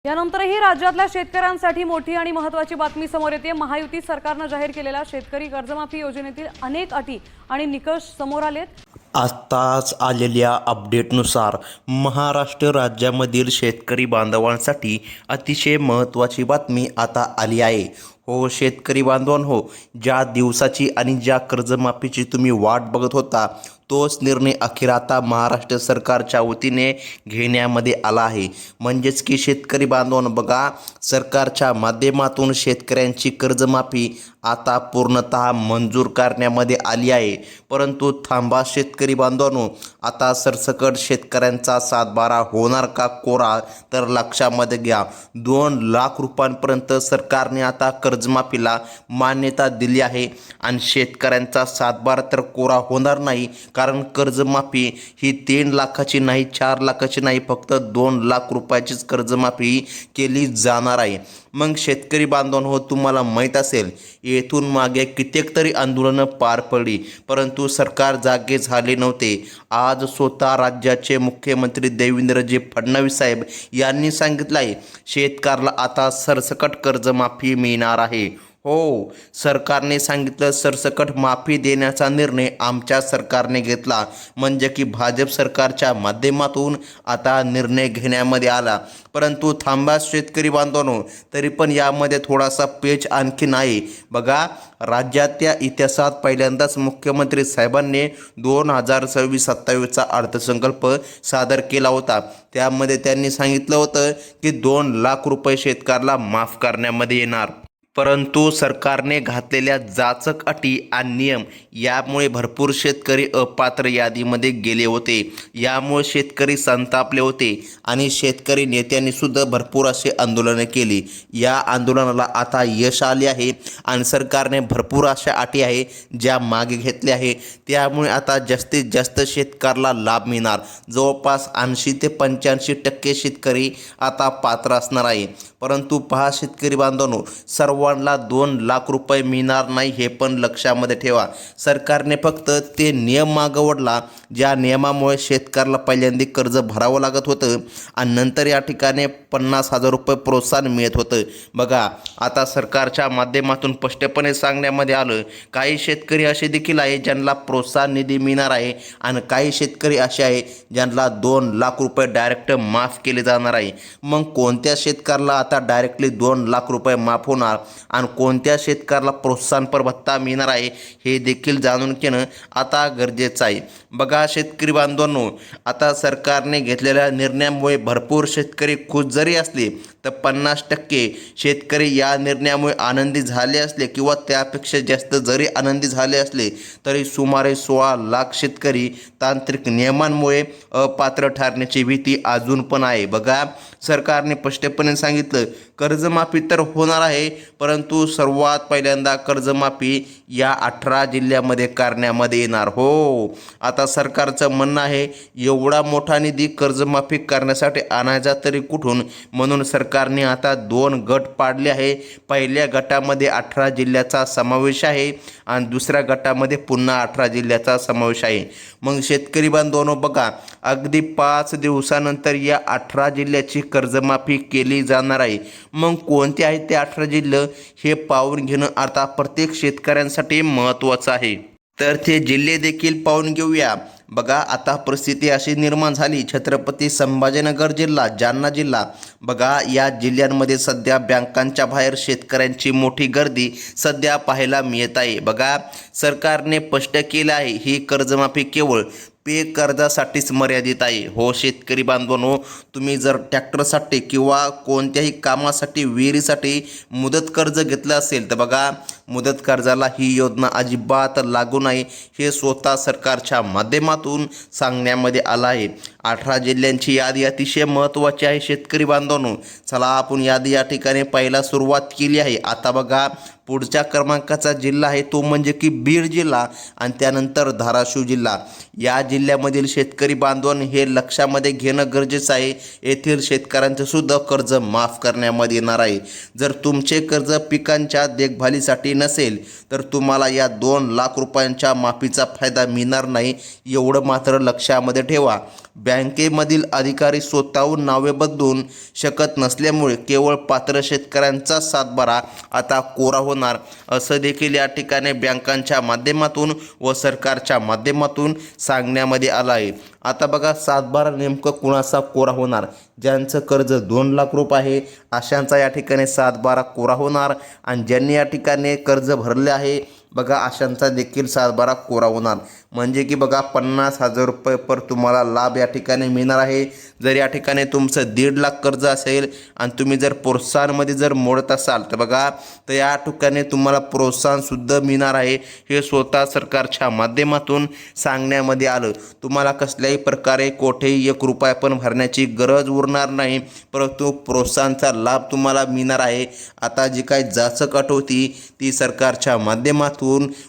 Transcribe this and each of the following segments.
यानंतरही राज्यातल्या शेतकऱ्यांसाठी मोठी आणि महत्त्वाची बातमी समोर येते। महायुती सरकारने जाहीर केलेल्या शेतकरी कर्जमाफी योजनेतील अनेक अटी आणि निकष समोर आलेत। आताच आलेल्या अपडेटनुसार महाराष्ट्र राज्यामधील शेतकरी बांधवांसाठी अतिशय महत्त्वाची बातमी आता आली आहे। हो शेतकरी बांधवांनो, ज्या दिवसाची आणि ज्या कर्जमाफीची तुम्ही वाट बघत होता तोच निर्णय अखेर आता महाराष्ट्र सरकारच्या वतीने घेण्यामध्ये आला आहे। म्हणजेच की शेतकरी बांधवांनो बघा, सरकारच्या माध्यमातून शेतकऱ्यांची कर्जमाफी आता पूर्णतः मंजूर करण्यामध्ये आली आहे। परंतु थांबा शेतकरी बांधवांनो, आता सरसकट शेतकऱ्यांचा सातबारा होणार का कोरा? तर लक्षामध्ये घ्या, 2 लाख रुपयांपर्यंत सरकारने आता कर्जमाफीला मान्यता दिली आहे आणि शेतकऱ्यांचा सातबारा तर कोरा होणार नाही, कारण कर्जमाफी ही 3 लाखाची नाही, 4 लाखाची नाही, फक्त 2 लाख रुपयाचीच कर्जमाफी केली जाणार आहे। मग शेतकरी बांधवांनो, तुम्हाला माहीत असेल येथून मागे कित्येक तरी आंदोलनं पार पडली, परंतु सरकार जागे झाले नव्हते। आज स्वतः राज्याचे मुख्यमंत्री देवेंद्रजी फडणवीस साहेब यांनी सांगितलं आहे, शेतकऱ्याला आता सरसकट कर्जमाफी मिळणार आहे। हो, सरकारने सांगितलं सरसकट माफी देण्याचा निर्णय आमच्या सरकारने घेतला, म्हणजे की भाजप सरकारच्या माध्यमातून आता निर्णय घेण्यामध्ये आला। परंतु थांबा शेतकरी बांधवांनो, तरी पण यामध्ये थोडासा पेच आणखीन आहे। बघा, राज्याच्या इतिहासात पहिल्यांदाच मुख्यमंत्री साहेबांनी 2026-27चा अर्थसंकल्प सादर केला होता। त्यामध्ये त्यांनी सांगितलं होतं की 2 लाख रुपये शेतकऱ्याला माफ करण्यामध्ये येणार। परंतु सरकारने घातलेल्या जाचक अटी आणि नियम यामुळे भरपूर शेतकरी अपात्र यादीमध्ये गेले होते। यामुळे शेतकरी संतापले होते आणि शेतकरी नेत्यांनी सुद्धा भरपूर असे आंदोलने केली। या आंदोलनाला आता यश आले आहे आणि सरकारने भरपूर अशा अटी आहे ज्या मागे घेतल्या आहे। त्यामुळे आता जास्तीत जास्त शेतकऱ्याला लाभ मिळणार। जवळपास 80 ते 85% शेतकरी आता पात्र असणार आहे। परंतु पहा शेतकरी बांधवांनो, सर्वांना 2 लाख रुपये मिळणार नाही हे पण लक्षामध्ये ठेवा। सरकारने फक्त ते नियम मागे ओढला ज्या नियमामुळे शेतकऱ्याला पहिल्यांदा कर्ज भरावं लागत होतं आणि नंतर या ठिकाणी 50,000 रुपये प्रोत्साहन मिळत होतं। बघा, आता सरकारच्या माध्यमातून स्पष्टपणे सांगण्यामध्ये आलं, काही शेतकरी असे देखील आहे ज्यांना प्रोत्साहन निधी मिळणार आहे आणि काही शेतकरी असे आहे ज्यांना 2 लाख रुपये डायरेक्ट माफ केले जाणार आहे। मग कोणत्या शेतकऱ्याला आता डायरेक्टली 2 लाख रुपये माफ होणार आणि कोणत्या शेतकऱ्याला प्रोत्साहनपर भत्ता मिळणार आहे हे देखील जाणून घेणं आता गरजेचं आहे। बघा शेतकरी बांधवांनो, आता सरकारने घेतलेल्या निर्णयामुळे भरपूर शेतकरी खुश जरी असले तर 50% शेतकरी या निर्णयामुळे आनंदी झाले असले किंवा त्यापेक्षा जास्त जरी आनंदी झाले असले तरी सुमारे 16 लाख शेतकरी तांत्रिक नियमांमुळे अपात्र ठरण्याची भीती अजून पण आहे। बघा, सरकारने स्पष्टपणे सांगितलं कर्जमाफी तर होणार आहे, परंतु सर्वात पहिल्यांदा कर्जमाफी या 18 जिल्ह्यामध्ये करण्यामध्ये येणार। हो, आता सरकारचं म्हणणं आहे एवढा मोठा निधी कर्जमाफी करण्यासाठी आणायचा तरी कुठून, म्हणून सरकारने आता 2 गट पाडले आहे। पहिल्या गटामध्ये 18 जिल्ह्याचा समावेश आहे आणि दुसऱ्या गटामध्ये पुन्हा 18 जिल्ह्याचा समावेश आहे। मग शेतकरी बांधवांनो बघा, अगदी 5 दिवसानंतर या 18 जिल्ह्याची कर्जमाफी केली जाणार आहे। मग कोणते आहेत ते 18 जिल्हे हे पाहून घेणं आता प्रत्येक शेतकऱ्यांसाठी महत्त्वाचं आहे। तर ते जिल्हे देखील पाहून घेऊया। बघा, आता परिस्थिती अशी निर्माण झाली, छत्रपती संभाजीनगर जिल्हा, जालना जिल्हा, बघा या जिल्ह्यांमध्ये सध्या बँकांच्या बाहेर शेतकऱ्यांची मोठी गर्दी सध्या पाहायला मिळत आहे। बघा, सरकारने स्पष्ट केलं आहे ही कर्जमाफी केवळ पे कर्जासाठीच मर्यादित आहे। हो शेतकरी बांधवांनो, तुम्ही जर ट्रॅक्टरसाठी किंवा कोणत्याही कामासाठी विहिरीसाठी मुदत कर्ज घेतलं असेल तर बघा, मुदत कर्जाला ही योजना अजिबात लागू नाही, हे स्वतः सरकारच्या माध्यमातून सांगण्यामध्ये आलं आहे। 18 जिल्ह्यांची यादी अतिशय महत्त्वाची आहे शेतकरी बांधवांनो। चला आपण यादी या ठिकाणी पहिला सुरुवात केली आहे। आता बघा, पुढच्या क्रमांकाचा जिल्हा आहे तो म्हणजे की बीड जिल्हा आणि त्यानंतर धाराशिव जिल्हा। या जिल्ह्यामधील शेतकरी बांधवांनी हे लक्षामध्ये घेणं गरजेचं आहे, येथील शेतकऱ्यांचं सुद्धा कर्ज माफ करण्यामध्ये येणार आहे। जर तुमचे कर्ज पिकांच्या देखभालीसाठी नसेल तर तुम्हाला या 2 लाख रुपयांच्या माफीचा फायदा मिळणार नाही, एवढं मात्र लक्षामध्ये ठेवा। बँकेमधील अधिकारी स्वतःहून नावे बदलून शकत नसल्यामुळे केवळ पात्र शेतकऱ्यांचा सातबारा आता कोरा होणार असं देखील या ठिकाणी बँकांच्या माध्यमातून व सरकारच्या माध्यमातून सांगण्यामध्ये आलं आहे। आता बघा सातबारा नेमकं कुणाचा कोरा होणार? ज्यांचं कर्ज 2 लाख रुपये आहे अशांचा या ठिकाणी सातबारा कोरा होणार आणि ज्यांनी या ठिकाणी कर्ज भरले आहे बघा अशांचा देखील सातबारा कोरा होणार। म्हणजे की बघा 50,000 रुपये पर तुम्हाला लाभ या ठिकाणी मिळणार आहे। जर या ठिकाणी तुमचं 1.5 लाख कर्ज असेल आणि तुम्ही जर प्रोत्साहनमध्ये जर मोडत असाल तर बघा तर या ठिकाणी तुम्हाला प्रोत्साहनसुद्धा मिळणार आहे। हे स्वतः सरकारच्या माध्यमातून सांगण्यामध्ये आलं। तुम्हाला कसल्याही प्रकारे कोठेही 1 रुपया पण भरण्याची गरज उरणार नाही, परंतु प्रोत्साहनचा लाभ तुम्हाला मिळणार आहे। आता जी काही जाचक अट होती ती सरकारच्या माध्यमातून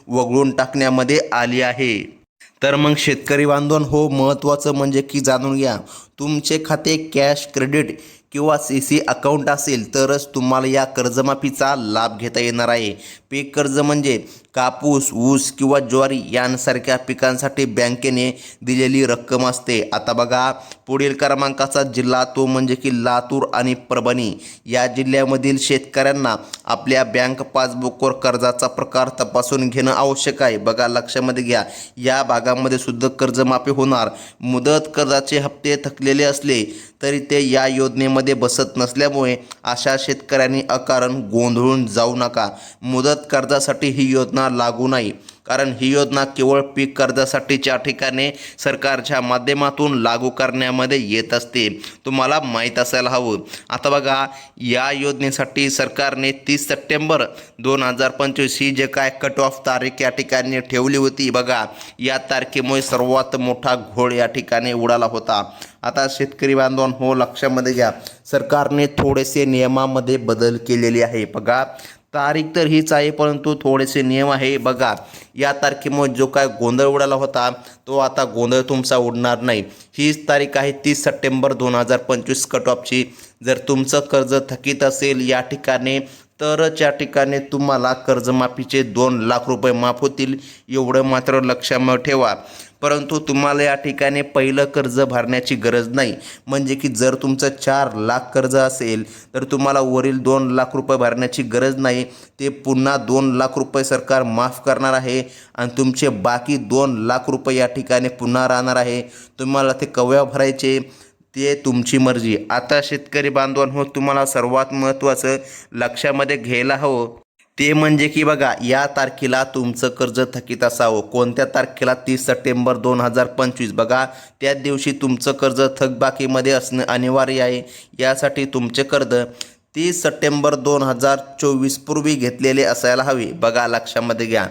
वगळून टाकण्यामध्ये आली आहे। तर मग शेतकरी बांधवांनो हो महत्त्वाचं म्हणजे की जाणून घ्या, तुमचे खाते कॅश क्रेडिट किंवा CC अकाउंट असेल तरच तुम्हाला या कर्जमाफीचा लाभ घेता येणार आहे। पीक कर्ज म्हणजे कापूस, ऊस किंवा ज्वारी यांसारख्या पिकांसाठी बँकेने दिलेली रक्कम असते। आता बघा पुढील क्रमांकाचा जिल्हा तो म्हणजे की लातूर आणि परभणी या जिल्ह्यामधील शेतकऱ्यांना आपल्या बँक पासबुकवर कर्जाचा प्रकार तपासून घेणं आवश्यक आहे। बघा लक्षामध्ये घ्या, या भागामध्ये सुद्धा कर्जमाफी होणार। मुदत कर्जाचे हप्ते थकलेले असले तरी ते या योजनेमध्ये बसत नसल्यामुळे अशा शेतकऱ्यांनी अकारण गोंधळून जाऊ नका। मुदत कर्जासाठी ही योजना लागू नाही, कारण ही योजना केवळ पीक कर्जासाठीच्या ठिकाणी सरकारच्या माध्यमातून लागू करण्यामध्ये येत असते, तुम्हाला माहीत असायला हवं। आता बघा या योजनेसाठी सरकारने 30 सप्टेंबर 2025 ही जे काय कट ऑफ तारीख या ठिकाणी ठेवली होती बघा, या तारखेमुळे सर्वात मोठा घोळ या ठिकाणी उडाला होता। आता शेतकरी बांधवांनो हो लक्षामध्ये घ्या, सरकारने थोडेसे नियमामध्ये बदल केलेले आहे। बघा तारीख तर हीच आहे परंतु थोडेसे नियम आहे। बघा या तारखेमुळे जो काय गोंधळ उडाला होता तो आता गोंधळ तुमचा उडणार नाही। हीच तारीख आहे 30 सप्टेंबर 2025 कट ऑफची। जर तुमचं कर्ज थकीत असेल या ठिकाणी तरच या ठिकाणी तुम्हाला कर्जमाफीचे 2 लाख रुपये माफ होतील, एवढं मात्र लक्षामध्ये ठेवा। परंतु तुम्हाला या ठिकाणी पहिलं कर्ज भरण्याची गरज नाही। म्हणजे की जर तुमचं 4 लाख कर्ज असेल तर तुम्हाला वरील 2 लाख रुपये भरण्याची गरज नाही, ते पुन्हा 2 लाख रुपये सरकार माफ करणार आहे आणि तुमचे बाकी 2 लाख रुपये या ठिकाणी पुन्हा राहणार आहे। तुम्हाला ते केव्हा भरायचे ते तुमची मर्जी। आता शेतकरी बांधवांनो तुम्हाला सर्वात महत्त्वाचं लक्षामध्ये घ्यायला हवं ते म्हणजे की बघा या तारखेला तुमचं कर्ज थकीत असावं। कोणत्या तारखेला? 30 सप्टेंबर 2025। बघा त्याच दिवशी तुमचं कर्ज थकबाकीमध्ये असणं अनिवार्य आहे। यासाठी तुमचे कर्ज 30 सप्टेंबर 2024 पूर्वी घेतलेले असायला हवे। बघा लक्षामध्ये घ्या,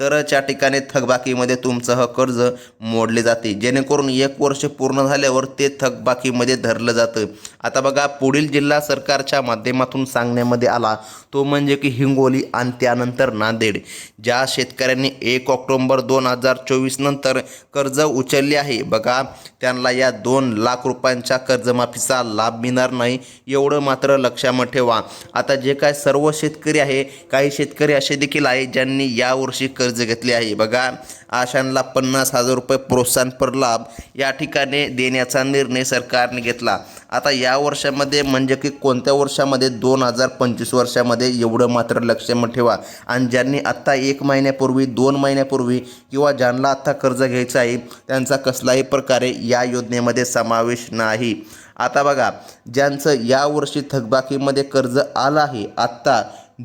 तरच या ठिकाणी थकबाकीमध्ये तुमचं कर्ज मोडले जाते, जेणेकरून 1 वर्ष पूर्ण झाल्यावर ते थकबाकीमध्ये धरलं जातं। आता बघा पुढील जिल्हा सरकारच्या माध्यमातून सांगण्यामध्ये आला तो म्हणजे की हिंगोली आणि त्यानंतर नांदेड। ज्या शेतकऱ्यांनी 1 ऑक्टोबर 2024 नंतर कर्ज उचलले आहे बघा त्यांना या 2 लाख रुपयांच्या कर्जमाफीचा लाभ मिळणार नाही, एवढं मात्र लक्षामध्ये ठेवा। आता जे काय सर्व शेतकरी आहे, काही शेतकरी असे देखील आहे ज्यांनी यावर्षी कर्ज घेतले आहे बघा, अशांना 50,000 रुपये प्रोत्साहनपर लाभ या ठिकाणी देण्याचा निर्णय सरकारने घेतला। आता या वर्षामध्ये म्हणजे की कोणत्या वर्षामध्ये? 2025 वर्षामध्ये, एवढं मात्र लक्षामध्ये ठेवा। आणि ज्यांनी आत्ता 1 महिन्यापूर्वी 2 महिन्यापूर्वी किंवा ज्यांना आत्ता कर्ज घ्यायचं आहे त्यांचा कसलाही प्रकारे या योजनेमध्ये समावेश नाही। आता बघा ज्यांचं यावर्षी थकबाकीमध्ये कर्ज आलं आहे आत्ता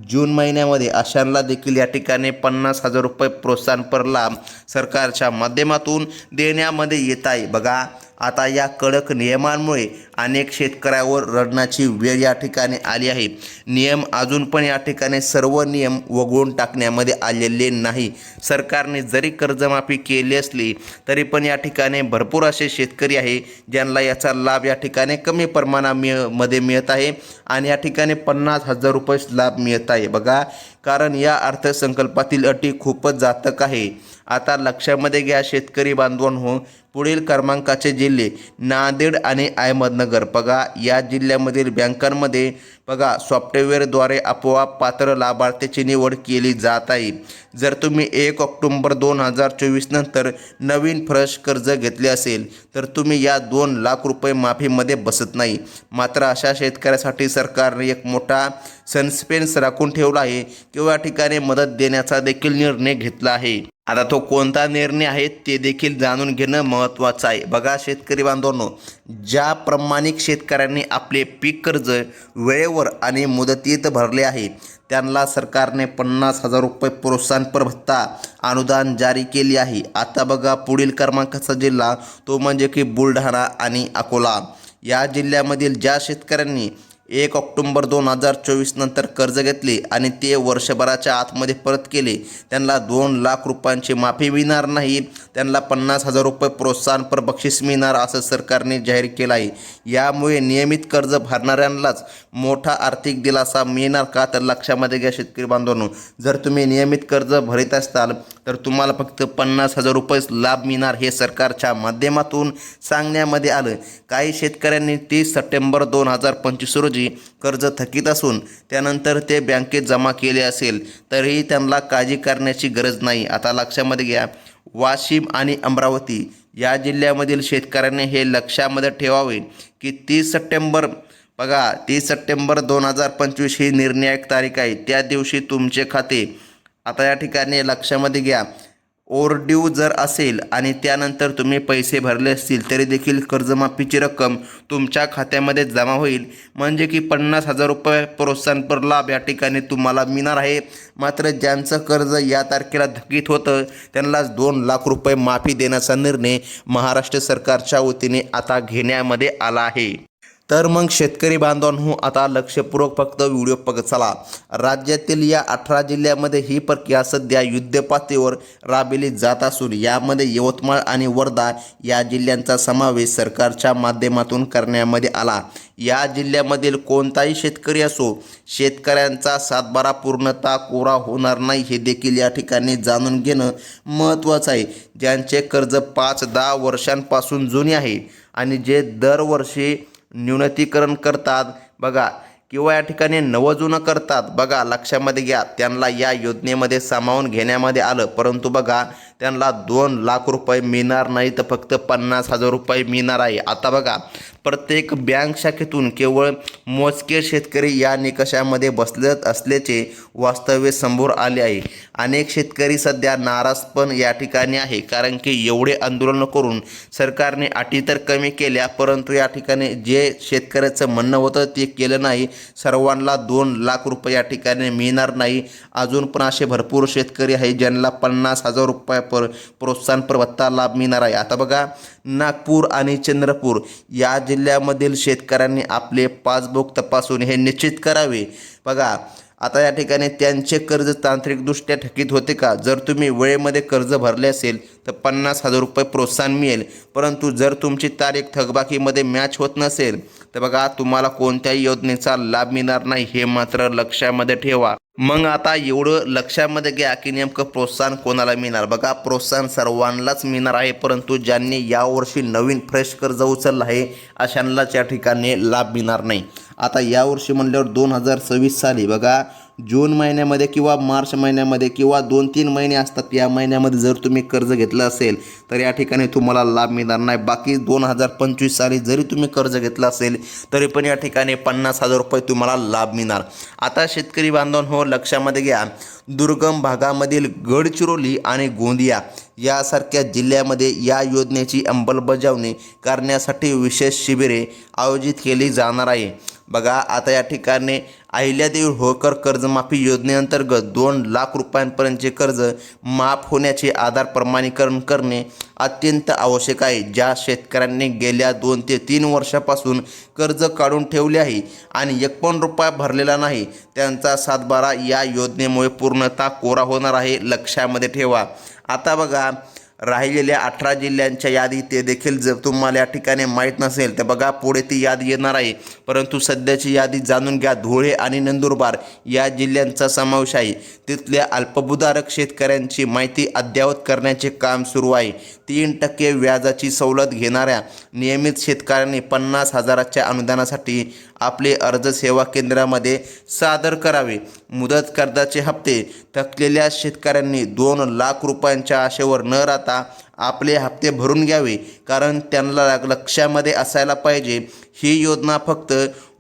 जून महिन्यामध्ये अशांना देखील या ठिकाणी 50,000 रुपये प्रोत्साहनपर लाभ सरकारच्या माध्यमातून देण्यामध्ये येत आहे। बघा आता या कडक नियमांमुळे अनेक शेतकऱ्यावर रडण्याची वेळ या ठिकाणी आली आहे। नियम अजून पण या ठिकाणी सर्व नियम वगळून टाकण्यामध्ये आलेले नाही। सरकारने जरी कर्जमाफी केली असली तरी पण या ठिकाणी भरपूर असे शेतकरी आहे ज्यांना याचा लाभ या ठिकाणी कमी प्रमाणामध्ये मिळत आहे आणि या ठिकाणी 50,000 रुपये लाभ मिळत आहे। बघा कारण या अर्थसंकल्पातील अटी खूपच जातक आहे. आता लक्षामध्ये घ्या शेतकरी बांधवांनो, पुढील क्रमांकाचे जिल्हे नांदेड आणि अहमदनगर. बघा या जिल्ह्यामधील बँकांमध्ये बघा सॉफ्टवेअरद्वारे आपोआप पात्र लाभार्थ्याची निवड केली जात आहे. जर तुम्ही 1 ऑक्टोबर 2024 नंतर नवीन फ्रेश कर्ज घेतले असेल तर तुम्ही या 2 लाख रुपये माफीमध्ये बसत नाही. मात्र अशा शेतकऱ्यासाठी सरकारने एक मोठा सस्पेन्स राखून ठेवला आहे किंवा या ठिकाणी मदत देण्याचा देखील निर्णय घेतला आहे. आता तो कोणता निर्णय आहे ते देखील जाणून घेणं महत्त्वाचं आहे. बघा शेतकरी बांधवांनो, ज्या प्रामाणिक शेतकऱ्यांनी आपले पीक कर्ज वेळेवर आणि मुदतीत भरले आहे त्यांना सरकारने 50,000 रुपये प्रोत्साहनपर भत्ता अनुदान जारी केले आहे. आता बघा पुढील क्रमांकाचा जिल्हा तो म्हणजे की बुलढाणा आणि अकोला. या जिल्ह्यामधील ज्या शेतकऱ्यांनी 1 ऑक्टोबर 2024 नंतर कर्ज घेतले आणि ते वर्षभराच्या आतमध्ये परत केले त्यांना 2 लाख रुपयांची माफी मिळणार नाही, त्यांना 50,000 रुपये प्रोत्साहनपर बक्षीस मिळणार असं सरकारने जाहीर केलं आहे. यामुळे नियमित कर्ज भरणाऱ्यांनाच मोठा आर्थिक दिलासा मिळणार का, तर लक्षामध्ये घ्या शेतकरी बांधवांनो, जर तुम्ही नियमित कर्ज भरत असताल तर तुम्हाला फक्त 50,000 रुपये लाभ मिळणार हे सरकारच्या माध्यमातून सांगण्यामध्ये आलं. काही शेतकऱ्यांनी 30 सप्टेंबर 2025 रोजी कर्ज थकीत असून त्यानंतर ते बँकेत जमा केले असेल तरीही त्यांना काळजी करण्याची गरज नाही. आता लक्षामध्ये घ्या वाशिम आणि अमरावती या जिल्ह्यामधील शेतकऱ्यांनी हे लक्षामध्ये ठेवावे की 30 सप्टेंबर बघा 30 सप्टेंबर 2025 ही निर्णायक तारीख आहे. त्या दिवशी तुमचे खाते आता या ठिकाणी लक्षामध्ये घ्या ओव्हरड्यू जर असेल आणि त्यानंतर तुम्ही पैसे भरले असतील तरी देखील कर्जमाफीची रक्कम तुमच्या खात्यामध्ये जमा होईल. म्हणजे की 50,000 रुपये प्रोत्साहनपर लाभ या ठिकाणी तुम्हाला मिळणार आहे. मात्र ज्यांचं कर्ज या तारखेला थकीत होतं त्यांनाच 2 लाख रुपये माफी देण्याचा निर्णय महाराष्ट्र सरकारच्या वतीने आता घेण्यामध्ये आला आहे. तर मग शेतकरी बांधवांनो, आता लक्षपूर्वक फक्त व्हिडिओ बघत चला. राज्यातील या 18 जिल्ह्यामध्ये ही प्रक्रिया सध्या युद्धपातळीवर राबविली जात असून यामध्ये यवतमाळ आणि वर्धा या जिल्ह्यांचा समावेश सरकारच्या माध्यमातून करण्यामध्ये आला. या जिल्ह्यामधील कोणताही शेतकरी असो, शेतकऱ्यांचा सातबारा पूर्णतः कोरा होणार नाही हे देखील या ठिकाणी जाणून घेणं महत्त्वाचं आहे. ज्यांचे कर्ज 5-10 वर्षांपासून जुने आहे आणि जे दरवर्षी न्यूनतीकरण करतात बघा किंवा या ठिकाणी नवजुनं करतात बघा, लक्षामध्ये घ्या त्यांना या योजनेमध्ये सामावून घेण्यामध्ये आलं. परंतु बघा त्यांना 2 लाख रुपये मिळणार नाही तर फक्त 50,000 रुपये मिळणार आहे. आता बघा प्रत्येक बँक शाखेतून केवळ मोजके शेतकरी या निकषामध्ये बसलेत असल्याचे वास्तव्य समोर आले आहे. अनेक शेतकरी सध्या नाराज पण या ठिकाणी आहे, कारण की एवढे आंदोलन करून सरकारने अटी तर कमी केल्या परंतु या ठिकाणी जे शेतकऱ्याचं म्हणणं होतं ते केलं नाही. सर्वांना 2 लाख रुपये या ठिकाणी मिळणार नाही. अजून पण असे भरपूर शेतकरी आहे ज्यांना 50,000 रुपये प्रोत्साहनपर भत्ता लाभ मिळणार आहे. आता बघा नागपूर आणि चंद्रपूर या जिल्ह्यामधील शेतकऱ्यांनी आपले पासबुक तपासून हे निश्चित करावे. बघा आता या ठिकाणी त्यांचे कर्ज तांत्रिकदृष्ट्या थकीत होते का, जर तुम्ही वेळेमध्ये कर्ज भरले असेल तर 50,000 रुपये प्रोत्साहन मिळेल. परंतु जर तुमची तारीख थकबाकीमध्ये मॅच होत नसेल तर बघा तुम्हाला कोणत्याही योजनेचा लाभ मिळणार नाही, हे मात्र लक्षामध्ये ठेवा. मग आता एवढं लक्षामध्ये घ्या की नेमकं प्रोत्साहन कोणाला मिळणार. बघा प्रोत्साहन सर्वांनाच मिळणार आहे, परंतु ज्यांनी यावर्षी नवीन फ्रेश कर्ज उचललं आहे अशांनाच या ठिकाणी लाभ मिळणार नाही. आता यावर्षी म्हणल्यावर 2026 साली बघा जून महिन्यामध्ये किंवा मार्च महिन्यामध्ये किंवा 2-3 महिने असतात, या महिन्यामध्ये जर तुम्ही कर्ज घेतलं असेल तर या ठिकाणी तुम्हाला लाभ मिळणार नाही. बाकी 2025 साली जरी तुम्ही कर्ज घेतलं असेल तरी पण या ठिकाणी 50,000 रुपये तुम्हाला लाभ मिळणार. आता शेतकरी बांधवांनो लक्षामध्ये घ्या, दुर्गम भागामधील गडचिरोली आणि गोंदिया यासारख्या जिल्ह्यामध्ये या योजनेची अंमलबजावणी करण्यासाठी विशेष शिबिरे आयोजित केली जाणार आहे. बघा आता या ठिकाणी अहिल्यादेवी होळकर कर्जमाफी योजनेअंतर्गत 2 लाख रुपयांपर्यंतचे कर्ज माफ होण्याचे आधार प्रमाणीकरण करणे अत्यंत आवश्यक आहे. ज्या शेतकऱ्यांनी गेल्या 2 ते 3 वर्षापासून कर्ज काढून ठेवले आहे आणि 1 पण रुपया भरलेला नाही त्यांचा सातबारा या योजनेमुळे पूर्णतः कोरा होणार आहे, लक्षामध्ये ठेवा. आता बघा राहिलेल्या 18 जिल्ह्यांच्या यादी ते देखील जर तुम्हाला या ठिकाणी माहीत नसेल तर बघा पुढे ती यादी येणार आहे, परंतु सध्याची यादी जाणून घ्या. धुळे आणि नंदुरबार या जिल्ह्यांचा समावेश आहे. तिथल्या अल्पभूधारक शेतकऱ्यांची माहिती अद्ययावत करण्याचे काम सुरू आहे. 3% व्याजाची सवलत घेणाऱ्या नियमित शेतकऱ्यांनी 50,000च्या अनुदानासाठी आपले अर्ज सेवा केंद्रामध्ये सादर करावे. मुदत कर्जाचे हप्ते थकलेल्या शेतकऱ्यांनी 2 लाख रुपयांच्या आशेवर न राहता आपले हप्ते भरून घ्यावे, कारण त्यांना लक्षामध्ये असायला पाहिजे ही योजना फक्त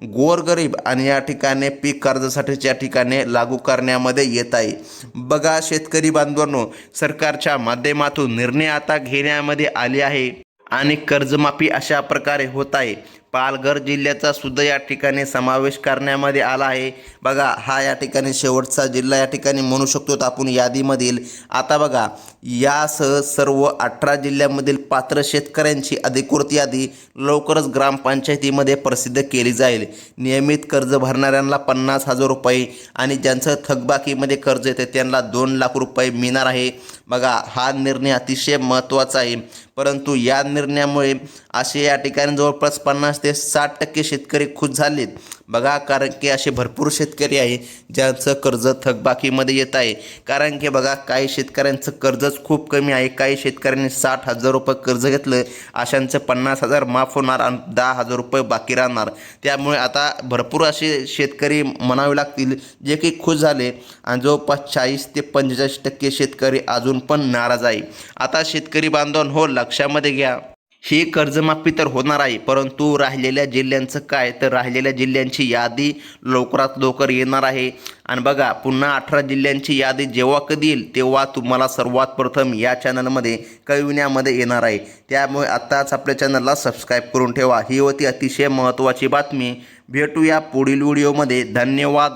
गोरगरीब आणि या ठिकाणी पीक कर्जासाठीच्या ठिकाणी लागू करण्यामध्ये येत आहे. बघा शेतकरी बांधवांनो, सरकारच्या माध्यमातून निर्णय आता घेण्यामध्ये आले आहे आणि कर्जमाफी अशा प्रकारे होत आहे. पालघर जिल्ह्याचा सुद्धा या ठिकाणी समावेश करण्यामध्ये आला आहे. बघा हा या ठिकाणी शेवटचा जिल्हा या ठिकाणी म्हणू शकतो आपण यादीमधील. आता बघा यासह सर्व 18 जिल्ह्यांमधील पात्र शेतकऱ्यांची अधिकृत यादी लवकरच ग्रामपंचायतीमध्ये प्रसिद्ध केली जाईल. नियमित कर्ज भरणाऱ्यांना 50,000 रुपये आणि ज्यांचं थकबाकीमध्ये कर्ज येते त्यांना 2 लाख रुपये मिळणार आहे. बघा हा निर्णय अतिशय महत्त्वाचा आहे, परंतु या निर्णयामुळे असे या ठिकाणी जवळपास 50 ते 60% शेतकरी खुश झालेत. बघा कारण की असे भरपूर शेतकरी आहे ज्यांचं कर्ज थकबाकीमध्ये येत आहे. कारण की बघा काही शेतकऱ्यांचं कर्जच खूप कमी आहे. काही शेतकऱ्यांनी 60,000 रुपये कर्ज घेतलं, अशांचं 50,000 माफ होणार आणि 10,000 रुपये बाकी राहणार. त्यामुळे आता भरपूर असे शेतकरी म्हणावे लागतील जे की खुश झाले आणि जवळपास 40 ते 45% शेतकरी अजून पण नाराज आहे. आता शेतकरी बांधवांनो लक्षामध्ये घ्या, ही कर्जमाफी तर होणार आहे, परंतु राहिलेल्या जिल्ह्यांचं काय, तर राहिलेल्या जिल्ह्यांची यादी लवकरात लवकर येणार आहे. आणि बघा पुन्हा 18 जिल्ह्यांची यादी जेव्हा कधी येईल तेव्हा तुम्हाला सर्वात प्रथम या चॅनलमध्ये कळविण्यामध्ये येणार आहे. त्यामुळे आत्ताच आपल्या चॅनलला सबस्क्राईब करून ठेवा. ही होती अतिशय महत्त्वाची बातमी. भेटूया पुढील व्हिडिओमध्ये. धन्यवाद.